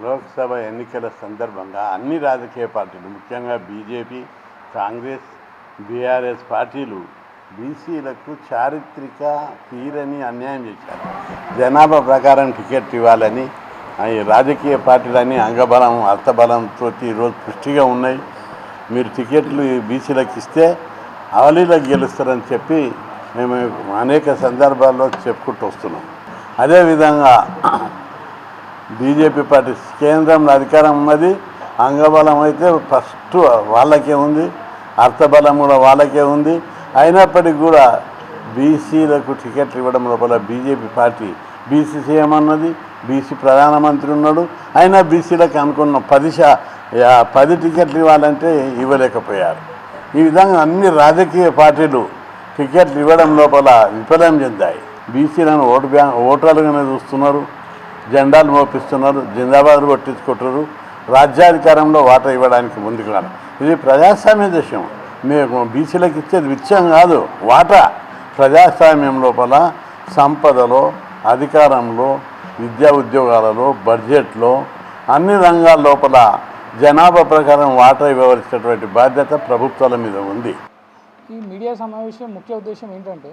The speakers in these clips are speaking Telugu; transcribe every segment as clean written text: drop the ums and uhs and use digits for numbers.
లోక్సభ ఎన్నికల సందర్భంగా అన్ని రాజకీయ పార్టీలు ముఖ్యంగా బీజేపీ, కాంగ్రెస్, బీఆర్ఎస్ పార్టీలు బీసీలకు చారిత్రక తీరని అన్యాయం చేశారు. జనాభా ప్రకారం టికెట్ ఇవ్వాలని ఈ రాజకీయ పార్టీలన్నీ అంగబలం అర్థబలంతో ఈరోజు పుష్టిగా ఉన్నాయి. మీరు టికెట్లు బీసీలకు ఇస్తే అవలీలకు గెలుస్తారని చెప్పి మేము అనేక సందర్భాల్లో చెప్పుకుంటూ వస్తున్నాం. అదేవిధంగా బీజేపీ పార్టీ కేంద్రంలో అధికారం ఉన్నది, అంగబలం అయితే ఫస్ట్ వాళ్ళకే ఉంది, అర్థబలం కూడా వాళ్ళకే ఉంది. అయినప్పటికీ కూడా బీసీలకు టికెట్లు ఇవ్వడం లోపల బీజేపీ పార్టీ బీసీ సీఎం అన్నది, బీసీ ప్రధానమంత్రి ఉన్నాడు. అయినా బీసీలకు అనుకున్న 10 టికెట్లు ఇవ్వాలంటే ఇవ్వలేకపోయారు. ఈ విధంగా అన్ని రాజకీయ పార్టీలు టికెట్లు ఇవ్వడం లోపల విఫలం చెందాయి. బీసీలను ఓటర్లుగానే చూస్తున్నారు, జెండాలు మోపిస్తున్నారు, జిందాబాద్లు కొట్టించుకుంటారు. రాజ్యాధికారంలో వాటా ఇవ్వడానికి ముందుకు రాను. ఇది ప్రజాస్వామ్య దేశం. మేము బీసీలకు ఇచ్చేది విచ్చం కాదు, వాటా. ప్రజాస్వామ్యం లోపల సంపదలో, అధికారంలో, విద్యా ఉద్యోగాలలో, బడ్జెట్లో, అన్ని రంగాల లోపల జనాభా ప్రకారం వాటా ఇవ్వవలసినటువంటి బాధ్యత ప్రభుత్వాల మీద ఉంది. ఈ మీడియా సమావేశం ముఖ్య ఉద్దేశం ఏంటంటే,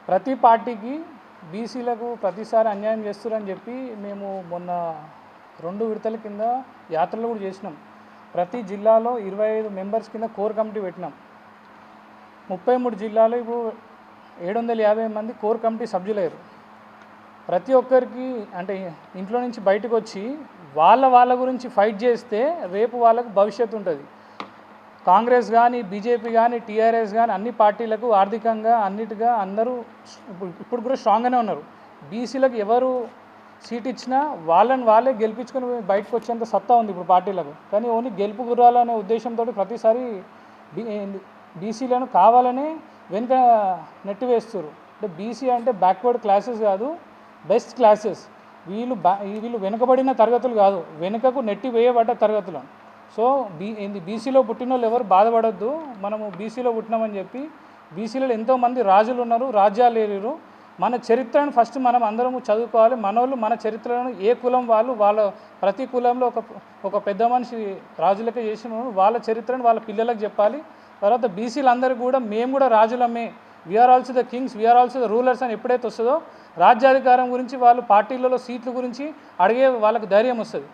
ప్రతి పార్టీకి బీసీలకు ప్రతిసారి అన్యాయం చేస్తున్నారని చెప్పి మేము మొన్న 2 విడతల కింద యాత్రలు కూడా చేసినాం. ప్రతి జిల్లాలో 25 మెంబర్స్ కింద కోర్ కమిటీ పెట్టినాం. 33 జిల్లాలో ఇప్పుడు 750 మంది కోర్ కమిటీ సభ్యులయ్యారు. ప్రతి ఒక్కరికి అంటే ఇంట్లో నుంచి బయటకు వచ్చి వాళ్ళ గురించి ఫైట్ చేస్తే రేపు వాళ్ళకు భవిష్యత్తు ఉంటుంది. కాంగ్రెస్ కానీ, బీజేపీ కానీ, టీఆర్ఎస్ కానీ అన్ని పార్టీలకు ఆర్థికంగా అన్నిటిగా అందరూ ఇప్పుడు కూడా స్ట్రాంగ్గానే ఉన్నారు. బీసీలకు ఎవరు సీట్ ఇచ్చినా వాళ్ళే గెలిపించుకొని బయటకు వచ్చేంత సత్తా ఉంది ఇప్పుడు పార్టీలకు. కానీ ఓన్లీ గెలుపు గుర్రాలనే ఉద్దేశంతో ప్రతిసారి బీసీలను కావాలని వెనుక నెట్టివేస్తారు. అంటే బీసీ అంటే బ్యాక్వర్డ్ క్లాసెస్ కాదు, బెస్ట్ క్లాసెస్. వీళ్ళు వెనుకబడిన తరగతులు కాదు, వెనుకకు నెట్టి వేయబడ్డ తరగతులు. సో బీసీలో పుట్టిన వాళ్ళు ఎవరు బాధపడద్దు, మనము బీసీలో పుట్టినామని చెప్పి. బీసీలో ఎంతోమంది రాజులు ఉన్నారు, రాజ్యాలు ఏరారు. మన చరిత్రను ఫస్ట్ మనం అందరము చదువుకోవాలి. మనోళ్ళు మన చరిత్రను ఏ కులం వాళ్ళ ప్రతి కులంలో ఒక పెద్ద మనిషి రాజులకే చేసిన వాళ్ళ చరిత్రను వాళ్ళ పిల్లలకు చెప్పాలి. తర్వాత బీసీలు అందరూ కూడా మేము కూడా రాజులమే, we are also the kings, we are also the rulers అని ఎప్పుడైతే వస్తుందో రాజ్యాధికారం గురించి వాళ్ళు పార్టీలలో సీట్ల గురించి అడిగే వాళ్ళకు ధైర్యం వస్తుంది.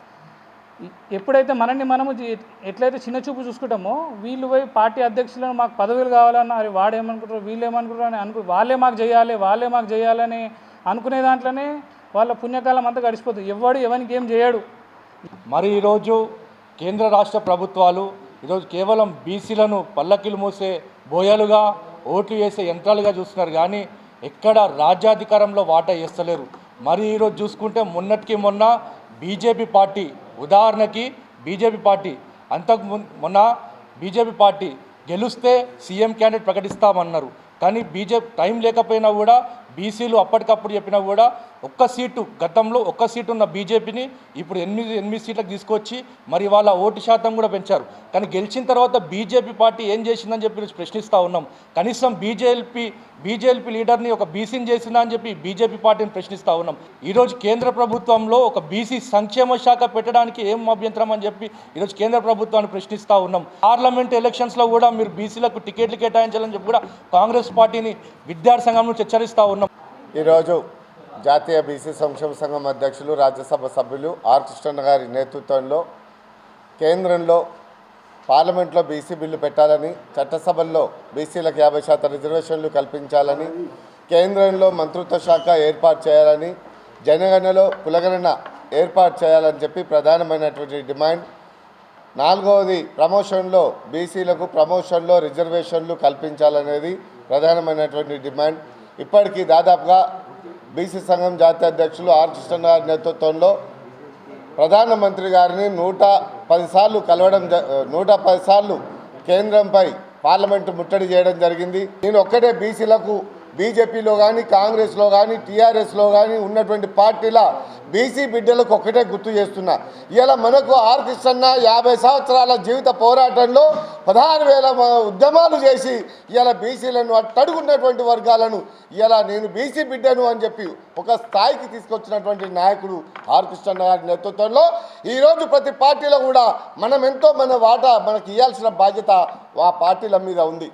ఎప్పుడైతే మనము ఎట్లయితే చిన్న చూపు చూసుకుంటామో వీళ్ళు పోయి పార్టీ అధ్యక్షులను మాకు పదవులు కావాలన్నా అది వాడేమనుకుంటారు, వీళ్ళు ఏమనుకుంటారు అని వాళ్ళే మాకు చేయాలని అనుకునే దాంట్లోనే వాళ్ళ పుణ్యకాలం అంతా గడిచిపోతుంది. ఎవరికి ఏం చేయడు. మరి ఈరోజు కేంద్ర రాష్ట్ర ప్రభుత్వాలు ఈరోజు కేవలం బీసీలను పల్లకిలు మోసే బోయాలుగా, ఓట్లు వేసే యంత్రాలుగా చూస్తున్నారు, కానీ ఎక్కడ రాజ్యాధికారంలో వాటా వేస్తలేరు. మరి ఈరోజు చూసుకుంటే మొన్న బీజేపీ పార్టీ, ఉదాహరణకి బీజేపీ పార్టీ మొన్న బీజేపీ పార్టీ గెలిస్తే సీఎం క్యాండిడేట్ ప్రకటిస్తామన్నారు. కానీ బీజేపీ టైం లేకపోయినా కూడా బీసీలు అప్పటికప్పుడు చెప్పినా కూడా గతంలో ఒక్క సీటు ఉన్న బీజేపీని ఇప్పుడు 8 సీట్లకు తీసుకొచ్చి మరి వాళ్ళ ఓటు శాతం కూడా పెంచారు. కానీ గెలిచిన తర్వాత బీజేపీ పార్టీ ఏం చేసిందని చెప్పి ప్రశ్నిస్తూ ఉన్నాం. కనీసం బీజేపీ లీడర్ని ఒక బీసీని చేసిందా అని చెప్పి బీజేపీ పార్టీని ప్రశ్నిస్తూ ఉన్నాం. ఈరోజు కేంద్ర ప్రభుత్వంలో ఒక బీసీ సంక్షేమ శాఖ పెట్టడానికి ఏం అభ్యంతరం అని చెప్పి ఈరోజు కేంద్ర ప్రభుత్వాన్ని ప్రశ్నిస్తూ ఉన్నాం. పార్లమెంట్ ఎలక్షన్స్లో కూడా మీరు బీసీలకు టికెట్లు కేటాయించాలని చెప్పి కూడా కాంగ్రెస్ పార్టీని విద్యార్థి సంఘం నుంచి హెచ్చరిస్తూ ఉన్నాం. ఈరోజు జాతీయ బీసీ సంక్షేమ సంఘం అధ్యక్షులు, రాజ్యసభ సభ్యులు ఆర్ కృష్ణన్న గారి నేతృత్వంలో కేంద్రంలో పార్లమెంట్లో బీసీ బిల్లు పెట్టాలని, చట్టసభల్లో బీసీలకు 50% రిజర్వేషన్లు కల్పించాలని, కేంద్రంలో మంత్రిత్వ శాఖ ఏర్పాటు చేయాలని, జనగణనలో కులగణన ఏర్పాటు చేయాలని చెప్పి ప్రధానమైనటువంటి డిమాండ్. 4వది ప్రమోషన్లో బీసీలకు ప్రమోషన్లో రిజర్వేషన్లు కల్పించాలనేది ప్రధానమైనటువంటి డిమాండ్. ఇప్పటికీ దాదాపుగా బీసీ సంఘం జాతీయ అధ్యక్షులు ఆర్ కృష్ణ గారి నేతృత్వంలో ప్రధానమంత్రి గారిని 110 సార్లు కలవడం, 110 సార్లు కేంద్రంపై పార్లమెంటు ముట్టడి చేయడం జరిగింది. నేను ఒక్కటే బీసీలకు బీజేపీలో కానీ కాంగ్రెస్లో కానీ టీఆర్ఎస్లో కానీ ఉన్నటువంటి పార్టీల బీసీ బిడ్డలకు ఒక్కటే గుర్తు చేస్తున్నా, ఇలా మనకు ఆర్ కృష్ణన్న 50 సంవత్సరాల జీవిత పోరాటంలో 16,000 ఉద్యమాలు చేసి ఇలా బీసీలను అట్టడుగున్నటువంటి వర్గాలను ఇలా నేను బీసీ బిడ్డను అని చెప్పి ఒక స్థాయికి తీసుకొచ్చినటువంటి నాయకుడు ఆర్ కృష్ణన్న గారి నేతృత్వంలో ఈరోజు ప్రతి పార్టీలో కూడా మనం ఎంతో మన వాటా మనకి ఇవ్వాల్సిన బాధ్యత ఆ పార్టీల మీద ఉంది.